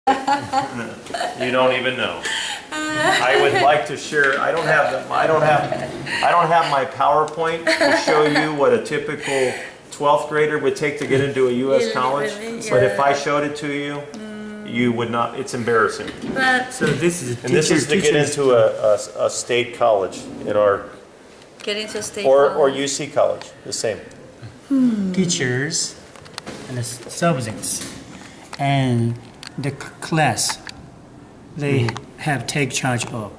You don't even know. I would like to share. I don't have my PowerPoint to show you what a typical 12th grader would take to get into a U.S. college. Really? But Yeah. if I showed it to you, you would not. It's embarrassing. But So this is And this is to get into a state college in our getting to state or college. UC college, the same. teachers and the subjects and the class they have take charge of.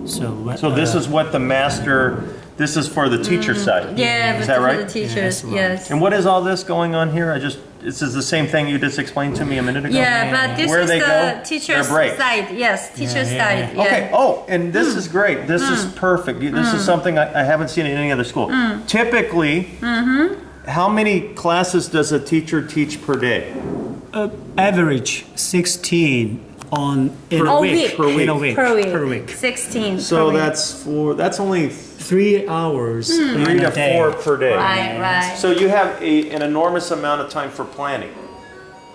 So this is what the master. This is for the teacher side. Yeah, Is but that for right? the teachers, Yeah, yes. And what is all this going on here? This is the same thing you just explained to me a minute ago. Yeah, but this Where is they the go? teacher's Their break. side. Yes, teacher's yeah, side. yeah. Yeah. Okay. Oh, and this is great. This is perfect. This is something I haven't seen in any other school. Typically, how many classes does a teacher teach per day? average 16 in A a week. week. Per In a week. week. Per week. 16. So per week. that's only 3 hours in 3 a to day. 4 per day. Right, right. So you have an enormous amount of time for planning.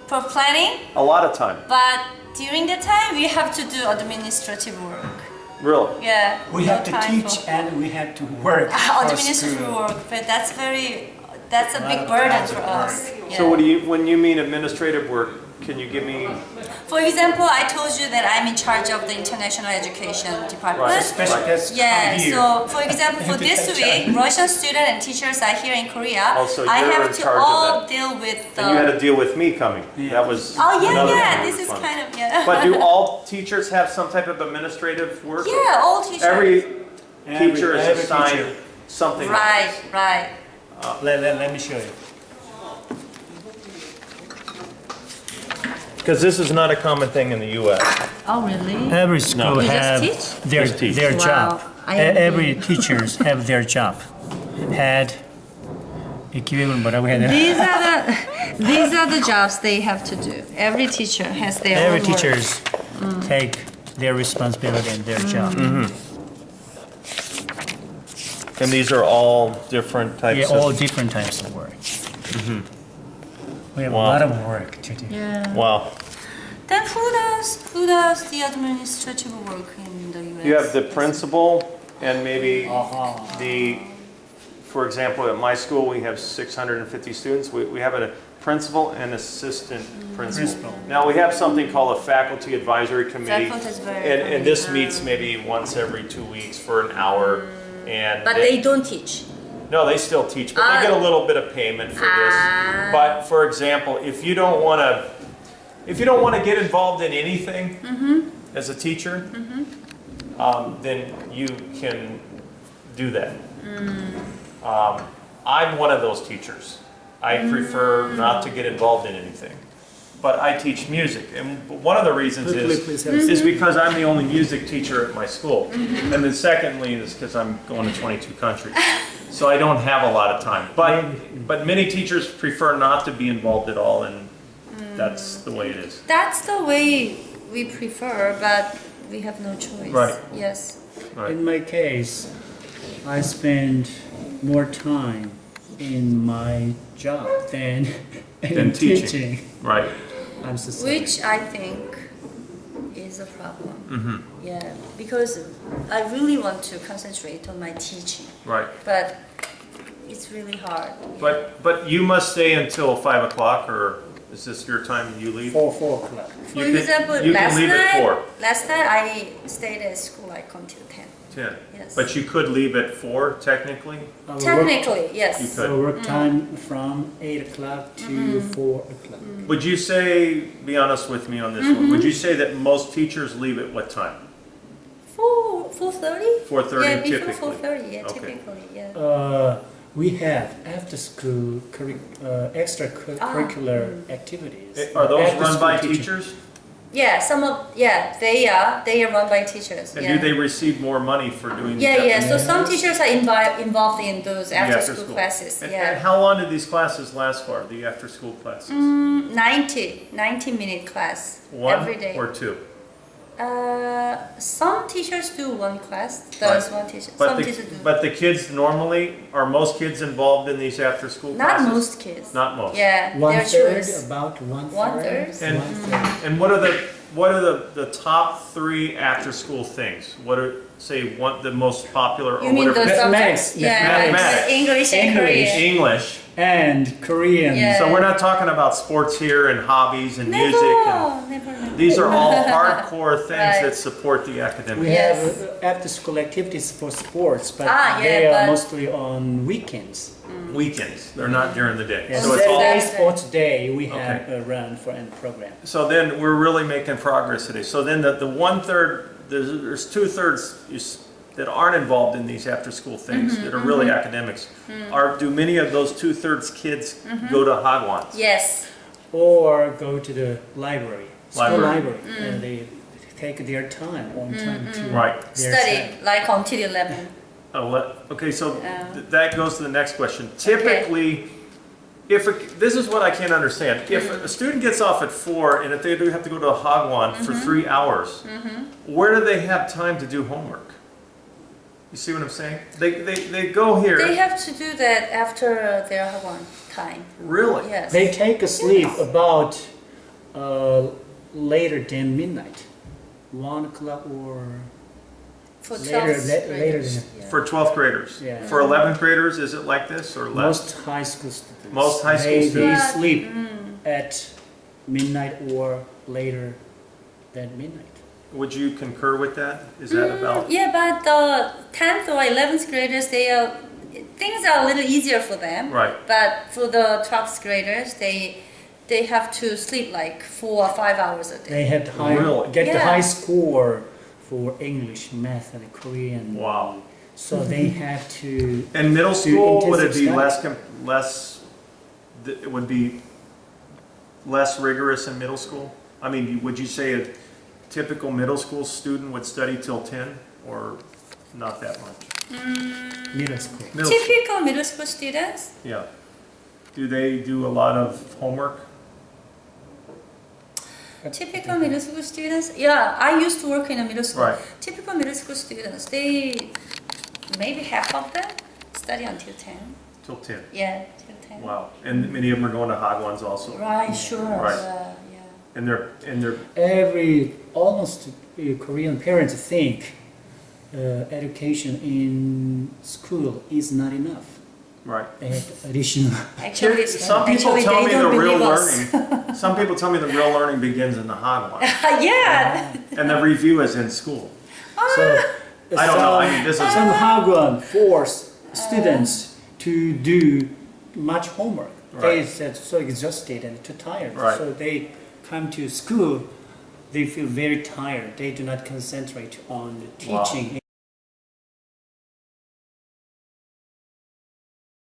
For planning, A lot of time. but during the time we have to do administrative work. Really. Yeah. We no have to time teach for- and we have to work. for administrative school. work, but that's a big of burden hours for of us. work. Yeah. So when you mean administrative work, can you give me? For example, I told you that I'm in charge of the international education department. Right. Special guests Yeah, come here. so for example, for To this take week, charge. Russian students and teachers are here in Korea. Oh, so I you're have in to charge of all that. deal with the. And you had to deal with me coming. That was. Oh yeah, another yeah. thing This that is was fun. kind of yeah. But do all teachers have some type of administrative work? Yeah, all teachers. Every teacher is every assigned teacher. something. Right, right. Let me show you. Because this is not a common thing in the U.S. Oh really? Every school You just have teach? their Just teach. their Wow, job. I agree. Every teachers have their job. Head. 이 기획은 뭐라고 해야 되나? These are the jobs they have to do. Every teacher has their Every own work. teachers take their responsibility and their job. And these are all different types Yeah, all of. different types of work. We have Wow. a lot of work to do. Yeah. Wow. Then who does the administrative work in the US? You have the principal and maybe Uh-huh. for example, at my school, we have 650 students. We have a principal and assistant principal. Now, we have something called a faculty advisory committee. Faculty is very And this important. meets maybe once every 2 weeks for an hour. And But they don't teach. no, they still teach, but they get a little bit of payment for this. But for example, if you don't want to get involved in anything as a teacher, then you can do that. I'm one of those teachers. I prefer not to get involved in anything. But I teach music, and one of the reasons is because I'm the only music teacher at my school. And then secondly is because I'm going to 22 countries. So I don't have a lot of time. But many teachers prefer not to be involved at all, and that's the way it is. That's the way we prefer, but we have no choice. Right. Yes. Right. In my case, I spend more time in my job than in teaching. Right. I'm so sorry. Which I think is a problem. Yeah, because I really want to concentrate on my teaching, Right. but it's really hard. But you must stay until 5 o'clock, or is this your time you leave? 4 o'clock. For You can- example, you can leave at 4. last night I stayed at school. I come till 10. 10. Yes. But you could leave at 4, technically? Technically, You yes. could. So work time from 8 o'clock to 4 o'clock. Would you say, be honest with me on this one, would you say that most teachers leave at what time? 4:30. 4:30 Yeah, before typically. 4:30. Yeah, Okay. typically. Yeah. We have after school extracurricular activities. Are those After run by school teachers? Yeah, they are run by teachers. And yeah. do they receive more money for doing Yeah, that? yeah. So some teachers are involved in those after school classes. And Yeah. how long do these classes last for, the after-school classes? 90-minute class One every day. or 2? Some teachers do one class. Right. There's one teacher. But Some the, teachers do. but the kids normally, are most kids involved in these after-school Not classes? most kids. Not most. Yeah, One their third, choice. about one One third? third. One third. And what are the, what are the top 3 after-school things? What are, say, the most popular or You mean whatever? the Mathematics, subjects? Yeah, mathematics. the English and English. Korean. English. And Korean. Yeah. So we're not talking about sports here and hobbies and music. And Never. these are all hardcore things Right. that support the academic. We Yes. have after-school activities for sports, but Ah, yeah, they are but- mostly on weekends. Weekends. They're not during the day. Yeah, So it's all. Saturday all- sports day, we have Okay. a run for any program. So then we're really making progress today. So then the 1/3, there's 2/3 that aren't involved in these after-school things that are really academics. Do many of those 2/3 kids go to Hagwons? Yes. Or go to the library, school Library. library, and they take their time on time to Right. their Study set. like until 11. Okay, so that goes to the next question. Typically, this is what I can't understand. If a student gets off at 4 and if they do have to go to a Hagwon for 3 hours, where do they have time to do homework? You see what I'm saying? They go here. They have to do that after their Hagwon time. Really? Yes. They take a sleep about later than midnight, 1 o'clock or For later, 12th later graders. than Yeah. For 12th graders? Yeah. For 11th graders, is it like this or less? most high school students. Most high school they students. sleep at midnight or later than midnight. Would you concur with that? Is that about? Yeah, but the 10th or 11th graders, things are a little easier for them. Right. But for the 12th graders, they have to sleep like 4 or 5 hours a day. They have to Really? get the Yeah. high score for English, math, and Korean. Wow. So they have to. In middle Do school, would it intensive be it would be less rigorous in middle school? I mean, would you say a typical middle school student would study till 10 or not that much? Middle school. Middle, Typical middle school students, yeah. Do they do a lot of homework? typical middle school students, yeah, I used to work in a middle school. Right. Typical middle school students, maybe half of them study until 10. Till 10. Yeah, till 10. Wow. And many of them are going to Hagwons also. Right, sure. Right. Yeah. And they're Almost Korean parents think education in school is not enough. right. They have additional. Actually, Some people actually, tell they me don't the real believe us. learning. Some people tell me the real learning begins in the Hagwon, Yeah. and the review is in school. So I don't know. I mean, this is some Hagwon force students to do much homework. They Right. said so exhausted and too tired. Right. So they come to school, they feel very tired. They do not concentrate on the Wow. teaching